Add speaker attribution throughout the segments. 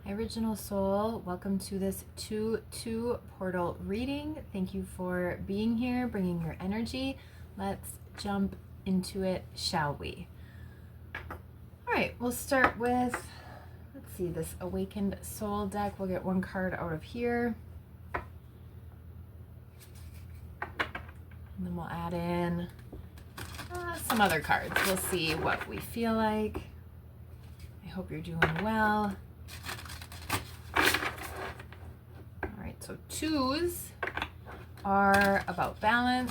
Speaker 1: Hi, Original Soul. Welcome to this 2-2 portal reading. Thank you for being here, bringing your energy. Let's jump into it, shall we? All right, we'll start with, let's see, this Awakened Soul deck. We'll get one card out of here. And then we'll add in some other cards. We'll see what we feel like. I hope you're doing well. So twos are about balance,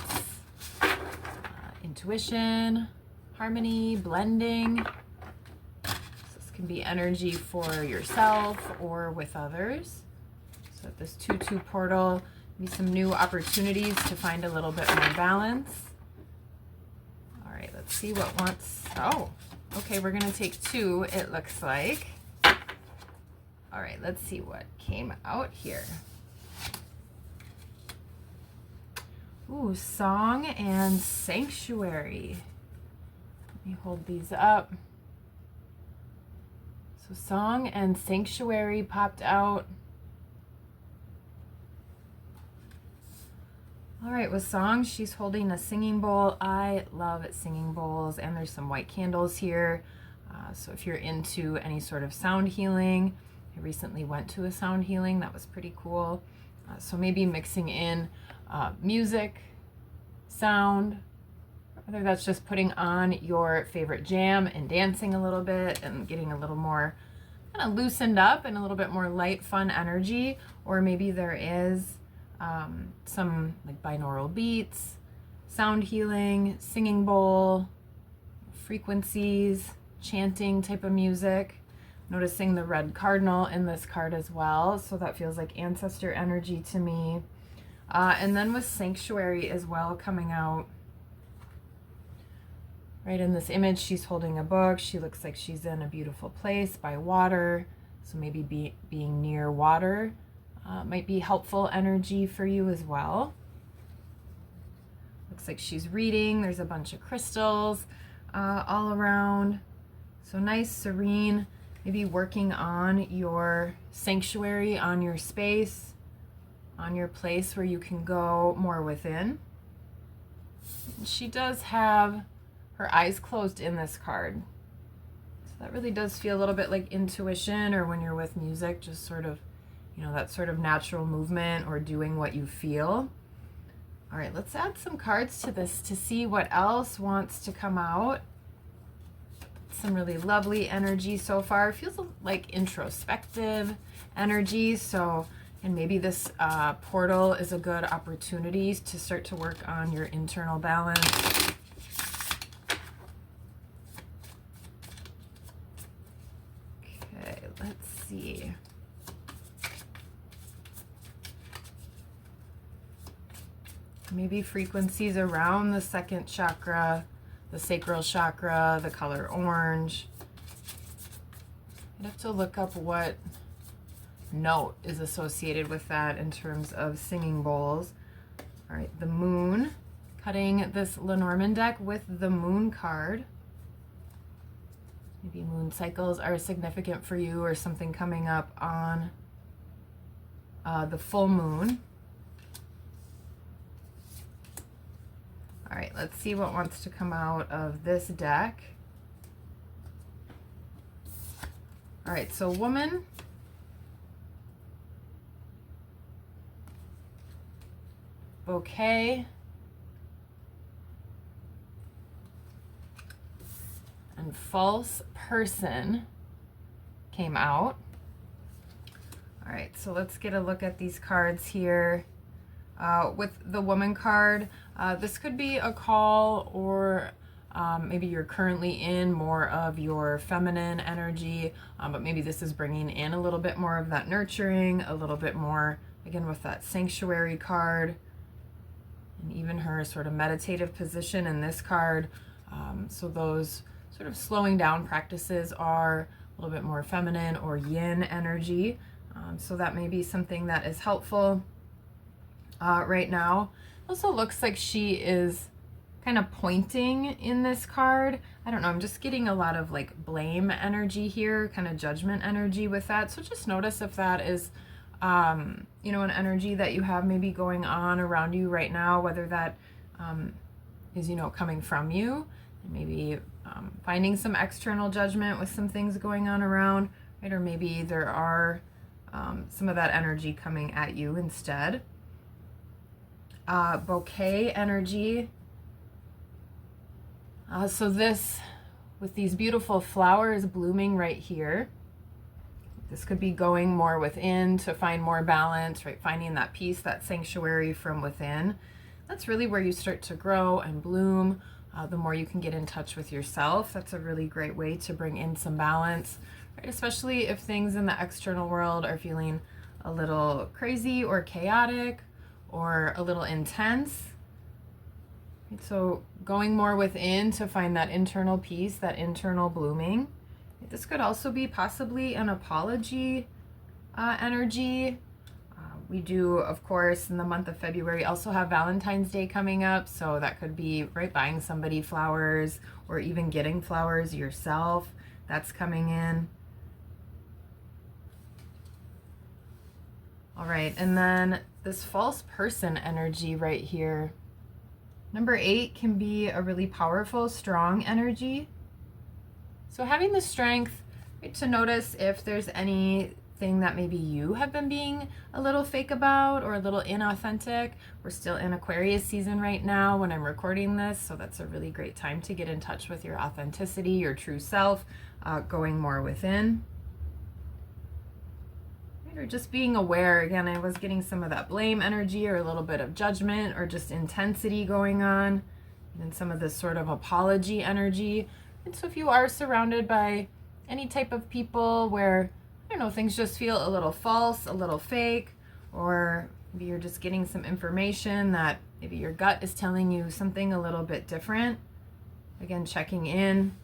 Speaker 1: intuition, harmony, blending. So this can be energy for yourself or with others. So at this 2-2 portal, maybe some new opportunities to find a little bit more balance. All right, let's see what wants. Oh, okay, we're gonna take two, it looks like. All right, let's see what came out here. Ooh, song and sanctuary. Let me hold these up. So song and sanctuary popped out. All right, with song, she's holding a singing bowl. I love singing bowls, and there's some white candles here. So if you're into any sort of sound healing, I recently went to a sound healing. That was pretty cool. So maybe mixing in music, sound, whether that's just putting on your favorite jam and dancing a little bit and getting a little more kind of loosened up and a little bit more light, fun energy, or maybe there is some like binaural beats, sound healing, singing bowl, frequencies, chanting type of music. Noticing the red cardinal in this card as well, so that feels like ancestor energy to me. And then with sanctuary as well coming out. Right in this image, she's holding a book. She looks like she's in a beautiful place by water, so maybe being near water might be helpful energy for you as well. Looks like she's reading. There's a bunch of crystals all around. So nice, serene. Maybe working on your sanctuary, on your space, on your place where you can go more within. She does have her eyes closed in this card. So that really does feel a little bit like intuition, or when you're with music, just sort of, you know, that sort of natural movement or doing what you feel. All right, let's add some cards to this to see what else wants to come out. Some really lovely energy so far. It feels like introspective energy. So, and maybe this portal is a good opportunity to start to work on your internal balance. Okay, let's see. Maybe frequencies around the second chakra, the sacral chakra, the color orange. I'd have to look up what note is associated with that in terms of singing bowls. All right, the moon, cutting this Lenormand deck with the moon card. Maybe moon cycles are significant for you, or something coming up on the full moon. All right, let's see what wants to come out of this deck. All right, so woman, bouquet, and false person came out. All right, so let's get a look at these cards here. With the woman card, this could be a call, or maybe you're currently in more of your feminine energy, but maybe this is bringing in a little bit more of that nurturing, a little bit more, again, with that sanctuary card, and even her sort of meditative position in this card. So those sort of slowing down practices are a little bit more feminine or yin energy. So that may be something that is helpful right now. Also looks like she is kind of pointing in this card. I don't know, I'm just getting a lot of like blame energy here, kind of judgment energy with that. So just notice if that is, you know, an energy that you have maybe going on around you right now, whether that is, you know, coming from you, and maybe finding some external judgment with some things going on around, right? Or maybe there are some of that energy coming at you instead. Bouquet energy. So this, with these beautiful flowers blooming right here, this could be going more within to find more balance, right? Finding that peace, that sanctuary from within. That's really where you start to grow and bloom. The more you can get in touch with yourself, that's a really great way to bring in some balance, right? Especially if things in the external world are feeling a little crazy or chaotic or a little intense. So going more within to find that internal peace, that internal blooming. This could also be possibly an apology energy. We do, of course, in the month of February, also have Valentine's Day coming up. So that could be, right, buying somebody flowers or even getting flowers yourself. That's coming in. All right, and then this false person energy right here. Number 8 can be a really powerful, strong energy. So having the strength, right, to notice if there's anything that maybe you have been being a little fake about or a little inauthentic. We're still in Aquarius season right now when I'm recording this, so that's a really great time to get in touch with your authenticity, your true self, going more within. Or just being aware. Again, I was getting some of that blame energy or a little bit of judgment or just intensity going on, and some of this sort of apology energy. And so if you are surrounded by any type of people where, I don't know, things just feel a little false, a little fake, or maybe you're just getting some information that maybe your gut is telling you something a little bit different, again, checking in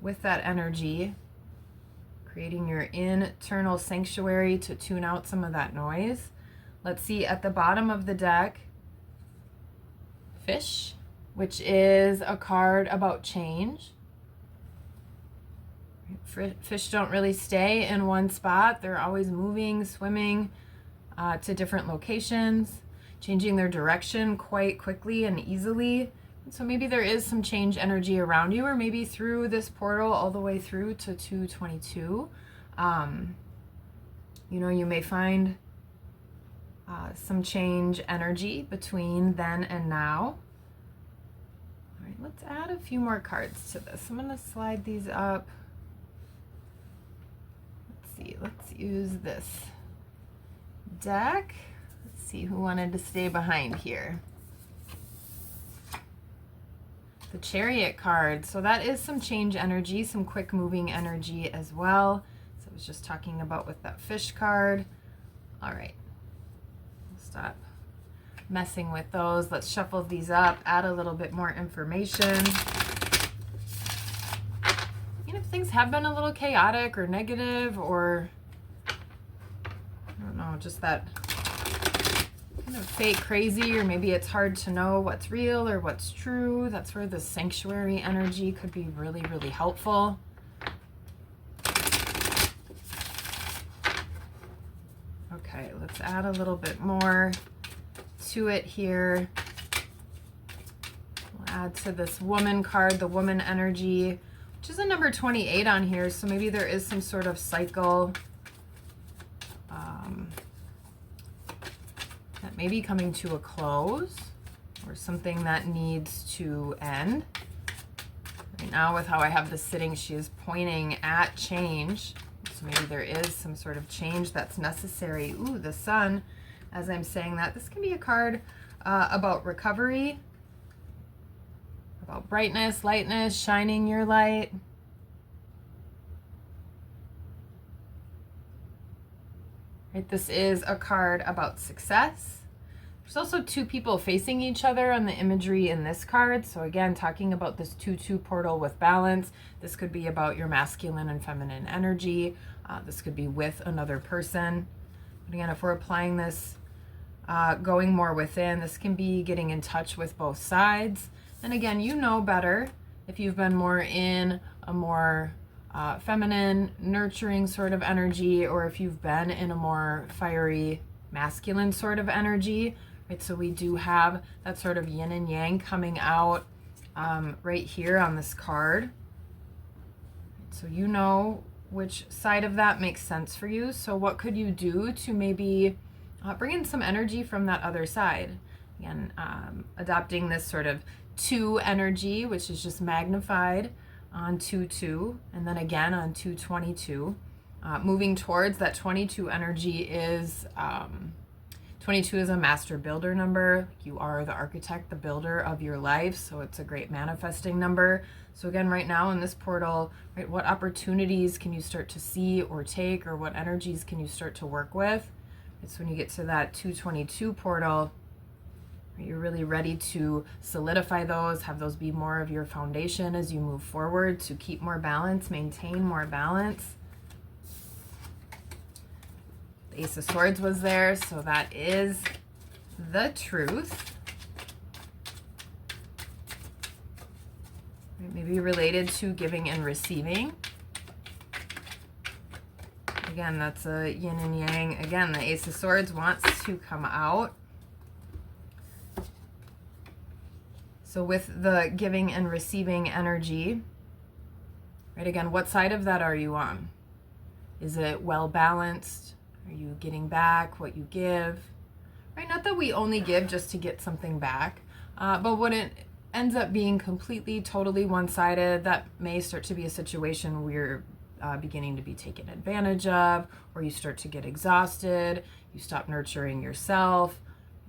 Speaker 1: with that energy, creating your internal sanctuary to tune out some of that noise. Let's see, at the bottom of the deck, Fish, which is a card about change. Fish don't really stay in one spot. They're always moving, swimming to different locations, changing their direction quite quickly and easily. So maybe there is some change energy around you, or maybe through this portal all the way through to 222. You know, you may find some change energy between then and now. All right, let's add a few more cards to this. I'm going to slide these up. Let's see, let's use this deck. Let's see who wanted to stay behind here. The Chariot card. So that is some change energy, some quick moving energy as well. So I was just talking about with that Fish card. All right, we'll stop messing with those. Let's shuffle these up, add a little bit more information. You know, if things have been a little chaotic or negative, or I don't know, just that kind of fake crazy, or maybe it's hard to know what's real or what's true, that's where the sanctuary energy could be really, really helpful. Okay, let's add a little bit more to it here. We'll add to this Woman card, the Woman energy, which is a number 28 on here, so maybe there is some sort of cycle that may be coming to a close, or something that needs to end. Right now, with how I have this sitting, she is pointing at change. So maybe there is some sort of change that's necessary. Ooh, the Sun, as I'm saying that. This can be a card about recovery, about brightness, lightness, shining your light. Right, this is a card about success. There's also two people facing each other on the imagery in this card. So again, talking about this 2-2 portal with balance. This could be about your masculine and feminine energy. This could be with another person. But again, if we're applying this going more within. This can be getting in touch with both sides. And again, you know better if you've been more in a more feminine, nurturing sort of energy, or if you've been in a more fiery, masculine sort of energy, right? So we do have that sort of yin and yang coming out right here on this card. So you know which side of that makes sense for you. So what could you do to maybe bring in some energy from that other side? Again, adopting this sort of 2 energy, which is just magnified on 2-2, and then again on 2-22. Moving towards that 22 energy is 22 is a master builder number. You are the architect, the builder of your life, so it's a great manifesting number. So again, right now in this portal, right, what opportunities can you start to see or take, or what energies can you start to work with? It's when you get to that 222 portal, you're really ready to solidify those, have those be more of your foundation as you move forward, to keep more balance, maintain more balance. The Ace of Swords was there, so that is the truth. Maybe related to giving and receiving. Again, that's a yin and yang. Again, the Ace of Swords wants to come out. So with the giving and receiving energy, right, again, what side of that are you on? Is it well balanced? Are you getting back what you give? Right, not that we only give just to get something back, but when it ends up being completely, totally one-sided, that may start to be a situation where you're beginning to be taken advantage of, or you start to get exhausted, you stop nurturing yourself.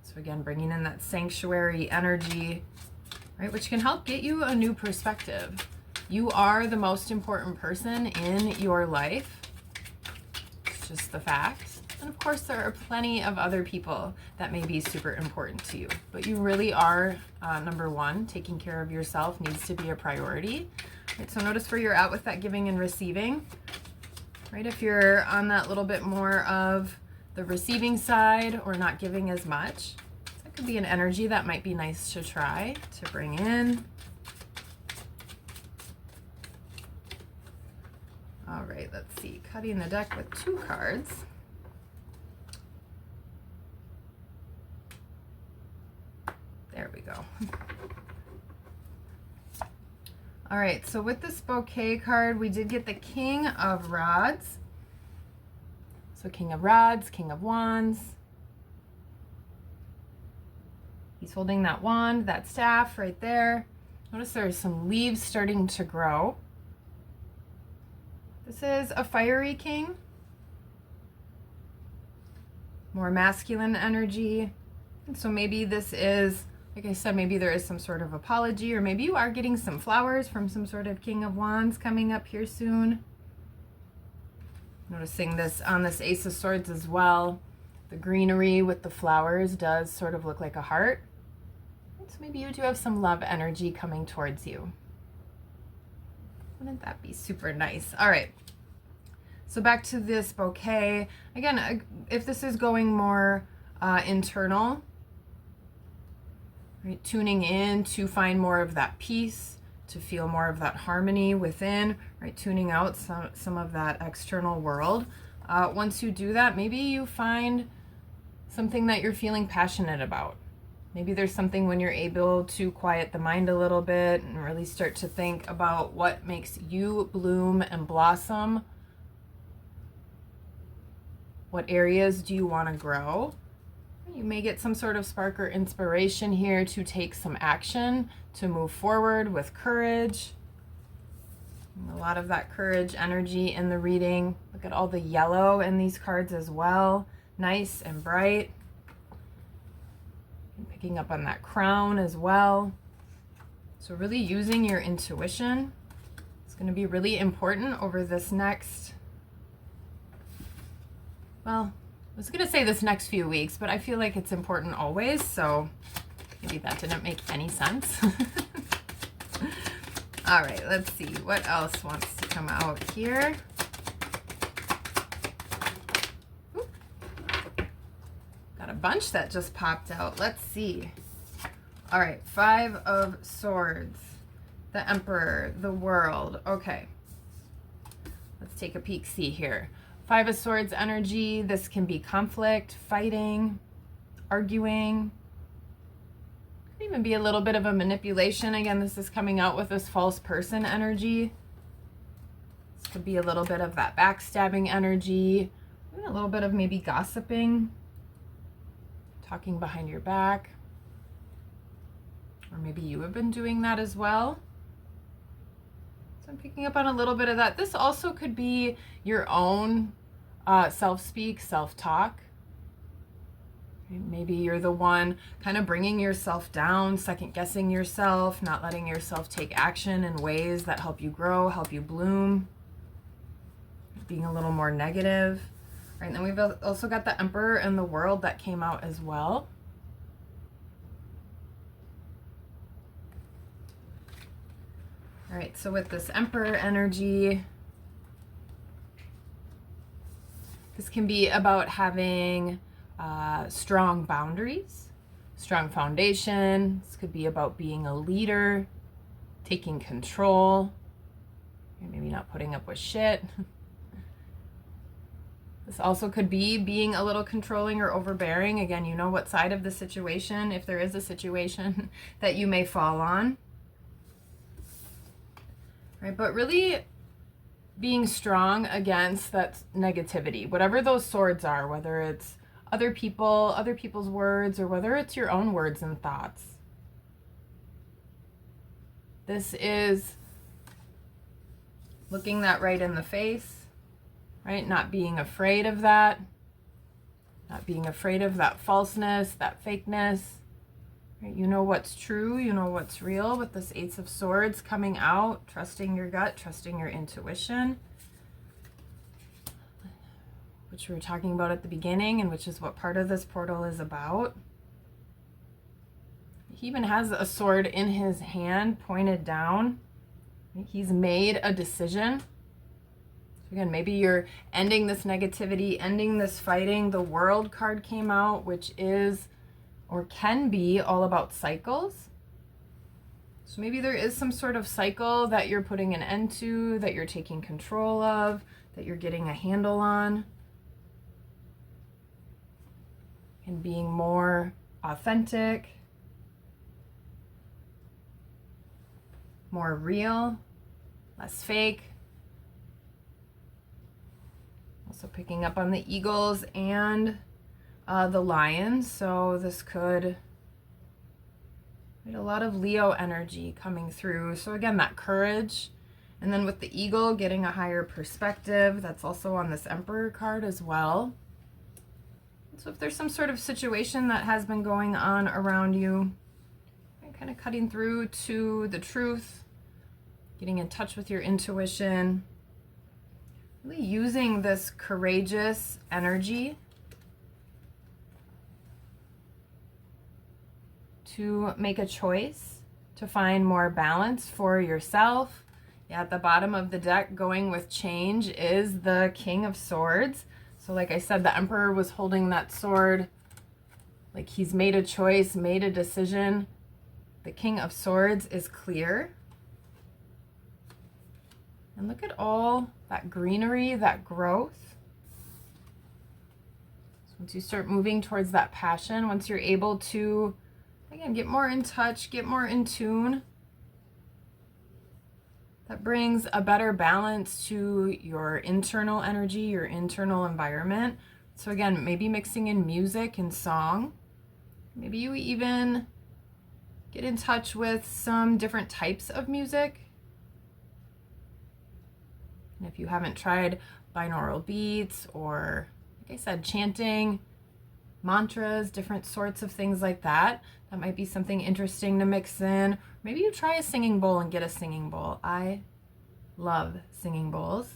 Speaker 1: So again, bringing in that sanctuary energy, right, which can help get you a new perspective. You are the most important person in your life. It's just the fact. And of course, there are plenty of other people that may be super important to you, but you really are number one. Taking care of yourself needs to be a priority. Right, so notice where you're at with that giving and receiving. Right, if you're on that little bit more of the receiving side or not giving as much, that could be an energy that might be nice to try to bring in. All right, let's see. Cutting the deck with 2 cards. There we go. All right, so with this bouquet card, we did get the King of Rods. So King of Rods, King of Wands. He's holding that wand, that staff right there. Notice there's some leaves starting to grow. This is a fiery king. More masculine energy. And so maybe this is, like I said, maybe there is some sort of apology, or maybe you are getting some flowers from some sort of King of Wands coming up here soon. Noticing this on this Ace of Swords as well. The greenery with the flowers does sort of look like a heart. So maybe you do have some love energy coming towards you. Wouldn't that be super nice? All right. So back to this bouquet. Again, if this is going more internal, right, tuning in to find more of that peace, to feel more of that harmony within, right, tuning out some of that external world. Once you do that, maybe you find something that you're feeling passionate about. Maybe there's something when you're able to quiet the mind a little bit and really start to think about what makes you bloom and blossom. What areas do you want to grow? You may get some sort of spark or inspiration here to take some action, to move forward with courage. And a lot of that courage energy in the reading. Look at all the yellow in these cards as well. Nice and bright. And picking up on that crown as well. So really using your intuition is going to be really important over this next, well, I was going to say this next few weeks, but I feel like it's important always, so maybe that didn't make any sense. All right, let's see. What else wants to come out here? Got a bunch that just popped out. Let's see. All right, 5 of Swords, the Emperor, the World. Okay, let's take a peek, see here. 5 of Swords energy. This can be conflict, fighting, arguing. Could even be a little bit of a manipulation. Again, this is coming out with this false person energy. This could be a little bit of that backstabbing energy. Even a little bit of maybe gossiping, talking behind your back. Or maybe you have been doing that as well. So I'm picking up on a little bit of that. This also could be your own self-speak, self-talk. Maybe you're the one kind of bringing yourself down, second-guessing yourself, not letting yourself take action in ways that help you grow, help you bloom, being a little more negative. Right, and then we've also got the Emperor and the World that came out as well. All right, so with this Emperor energy, this can be about having strong boundaries, strong foundation. This could be about being a leader, taking control, maybe not putting up with shit. This also could be being a little controlling or overbearing. Again, you know what side of the situation, if there is a situation, that you may fall on. Right, but really being strong against that negativity, whatever those swords are, whether it's other people, other people's words, or whether it's your own words and thoughts. This is looking that right in the face. Right? Not being afraid of that. Not being afraid of that falseness, that fakeness. Right? You know what's true. You know what's real with this Ace of Swords coming out. Trusting your gut, trusting your intuition. Which we were talking about at the beginning, and which is what part of this portal is about. He even has a sword in his hand pointed down. He's made a decision. Again, maybe you're ending this negativity, ending this fighting. The World card came out, which is or can be all about cycles. So maybe there is some sort of cycle that you're putting an end to, that you're taking control of, that you're getting a handle on. And being more authentic, more real, less fake. Also picking up on the eagles and the lions. So this could be a lot of Leo energy coming through. So again, that courage. And then with the eagle, getting a higher perspective. That's also on this Emperor card as well. So if there's some sort of situation that has been going on around you, kind of cutting through to the truth, getting in touch with your intuition, really using this courageous energy to make a choice, to find more balance for yourself. Yeah, at the bottom of the deck, going with change, is the King of Swords. So like I said, the Emperor was holding that sword, like he's made a choice, made a decision. The King of Swords is clear. And look at all that greenery, that growth. So once you start moving towards that passion, once you're able to, again, get more in touch, get more in tune, that brings a better balance to your internal energy, your internal environment. So again, maybe mixing in music and song. Maybe you even get in touch with some different types of music. And if you haven't tried binaural beats or, like I said, chanting, mantras, different sorts of things like that, that might be something interesting to mix in. Maybe you try a singing bowl and get a singing bowl. I love singing bowls.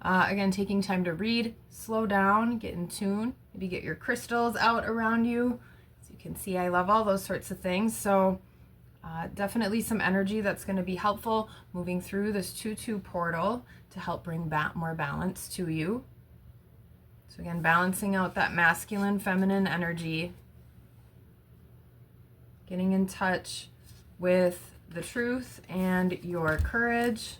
Speaker 1: Again, taking time to read, slow down, get in tune. Maybe get your crystals out around you. As you can see, I love all those sorts of things. So definitely some energy that's going to be helpful moving through this 2-2 portal to help bring back more balance to you. So again, balancing out that masculine, feminine energy, getting in touch with the truth and your courage.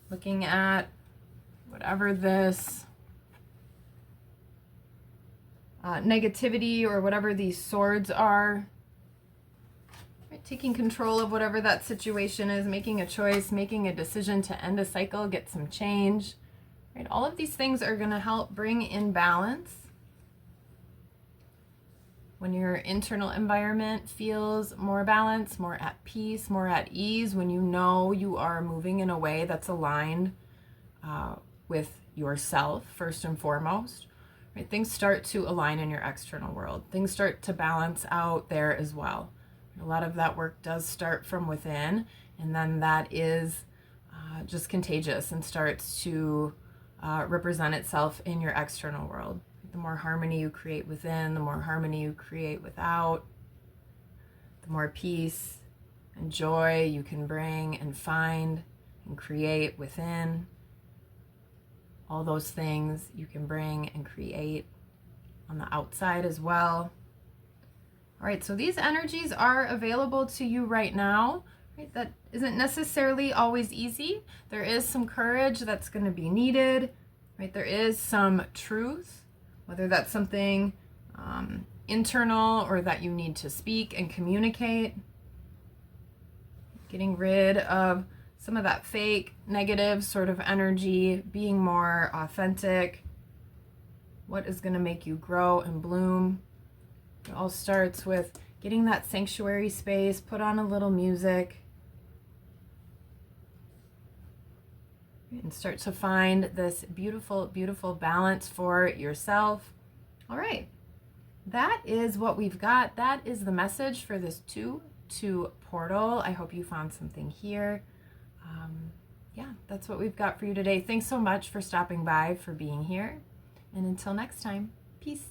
Speaker 1: Looking at whatever this negativity or whatever these swords are. Right, taking control of whatever that situation is, making a choice, making a decision to end a cycle, get some change. Right, all of these things are going to help bring in balance. When your internal environment feels more balanced, more at peace, more at ease, when you know you are moving in a way that's aligned with yourself first and foremost, right? Things start to align in your external world. Things start to balance out there as well. A lot of that work does start from within, and then that is just contagious and starts to represent itself in your external world. The more harmony you create within, the more harmony you create without, the more peace and joy you can bring and find and create within. All those things you can bring and create on the outside as well. All right, so these energies are available to you right now. Right? That isn't necessarily always easy. There is some courage that's going to be needed. Right? There is some truth, whether that's something internal or that you need to speak and communicate. Getting rid of some of that fake, negative sort of energy, being more authentic. What is going to make you grow and bloom? It all starts with getting that sanctuary space, put on a little music, and start to find this beautiful, beautiful balance for yourself. All right, that is what we've got. That is the message for this 2-2 portal. I hope you found something here. Yeah, that's what we've got for you today. Thanks so much for stopping by, for being here. And until next time, peace.